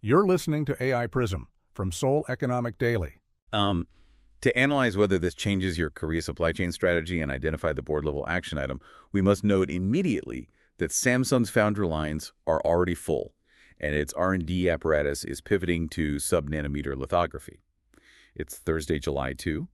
You're listening to AI Prism from Seoul Economic Daily. To analyze whether this changes your Korea supply chain strategy and identify the board-level action item, we must note immediately that Samsung's Foundry lines are already full, and its R&D apparatus is pivoting to sub-nanometer lithography. It's Thursday, July 2.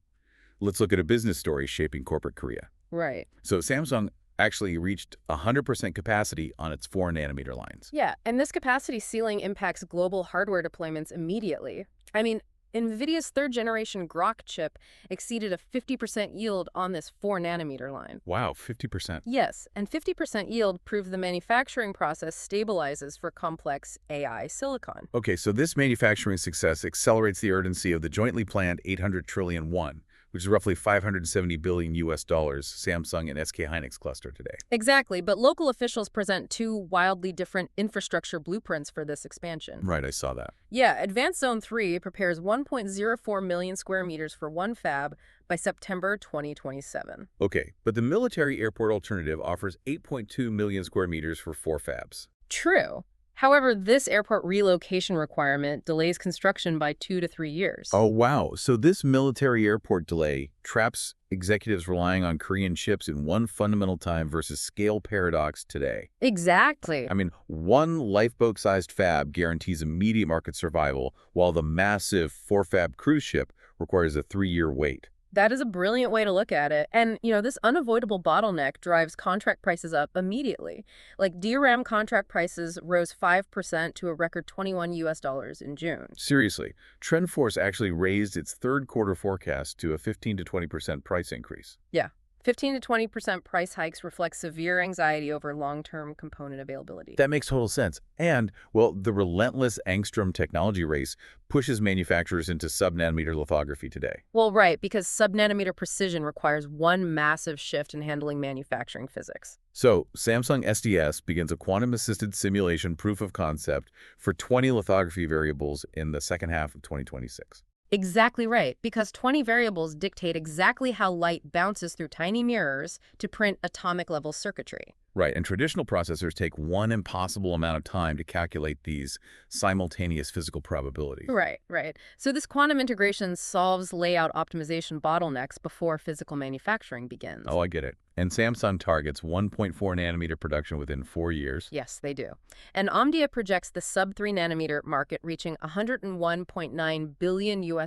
Let's look at a business story shaping corporate Korea. Right. So Samsung actually reached 100% capacity on its 4-nanometer lines. Yeah, and this capacity ceiling impacts global hardware deployments immediately. I mean, Nvidia's third-generation Grok chip exceeded a 50% yield on this 4-nanometer line. Wow, 50%. Yes, and 50% yield proves the manufacturing process stabilizes for complex AI silicon. Okay, so this manufacturing success accelerates the urgency of the jointly planned 800 trillion won, which is roughly $570 billion Samsung and SK Hynix cluster today. Exactly, but local officials present two wildly different infrastructure blueprints for this expansion. Right, I saw that. Yeah, Advanced Zone 3 prepares 1.04 million square meters for one fab by September 2027. Okay, but the military airport alternative offers 8.2 million square meters for 4 fabs. True. However, this airport relocation requirement delays construction by 2 to 3 years. Oh, wow. So this military airport delay traps executives relying on Korean chips in one fundamental time versus scale paradox today. Exactly. I mean, one lifeboat-sized fab guarantees immediate market survival, while the massive 4-fab cruise ship requires a 3-year wait. That is a brilliant way to look at it. And, this unavoidable bottleneck drives contract prices up immediately. Like DRAM contract prices rose 5% to a record $21 in June. Seriously, TrendForce actually raised its third-quarter forecast to a 15 to 20% price increase. Yeah. 15 to 20% price hikes reflect severe anxiety over long-term component availability. That makes total sense. And, well, the relentless angstrom technology race pushes manufacturers into sub-nanometer lithography today. Well, right, because sub-nanometer precision requires one massive shift in handling manufacturing physics. So, Samsung SDS begins a quantum-assisted simulation proof of concept for 20 lithography variables in the second half of 2026. Exactly right, because 20 variables dictate exactly how light bounces through tiny mirrors to print atomic-level circuitry. Right, and traditional processors take one impossible amount of time to calculate these simultaneous physical probabilities. Right. So this quantum integration solves layout optimization bottlenecks before physical manufacturing begins. Oh, I get it. And Samsung targets 1.4-nanometer production within 4 years. Yes, they do. And Omdia projects the sub-3-nanometer market reaching $101.9 billion,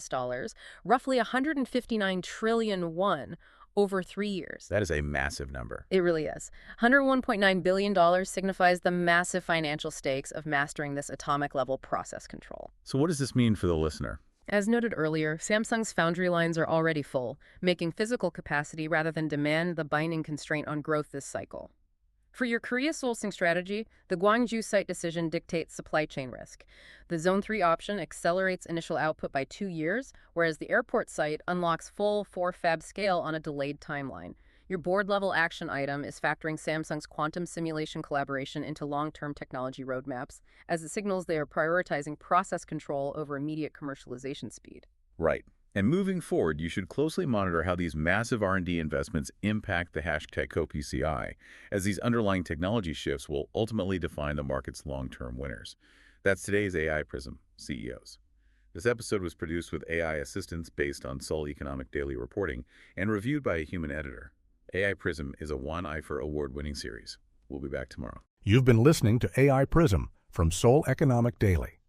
roughly 159 trillion won, over 3 years. That is a massive number. It really is. $101.9 billion signifies the massive financial stakes of mastering this atomic-level process control. So what does this mean for the listener? As noted earlier, Samsung's Foundry lines are already full, making physical capacity rather than demand the binding constraint on growth this cycle. For your Korea sourcing strategy, the Gwangju site decision dictates supply chain risk. The Zone 3 option accelerates initial output by 2 years, whereas the airport site unlocks full 4-fab scale on a delayed timeline. Your board-level action item is factoring Samsung's quantum simulation collaboration into long-term technology roadmaps, as it signals they are prioritizing process control over immediate commercialization speed. Right. And moving forward, you should closely monitor how these massive R&D investments impact the hashtag CoPCI, as these underlying technology shifts will ultimately define the market's long-term winners. That's today's AI Prism, CEOs. This episode was produced with AI assistance based on Seoul Economic Daily reporting and reviewed by a human editor. AI Prism is a 1 IFR award-winning series. We'll be back tomorrow. You've been listening to AI Prism from Seoul Economic Daily.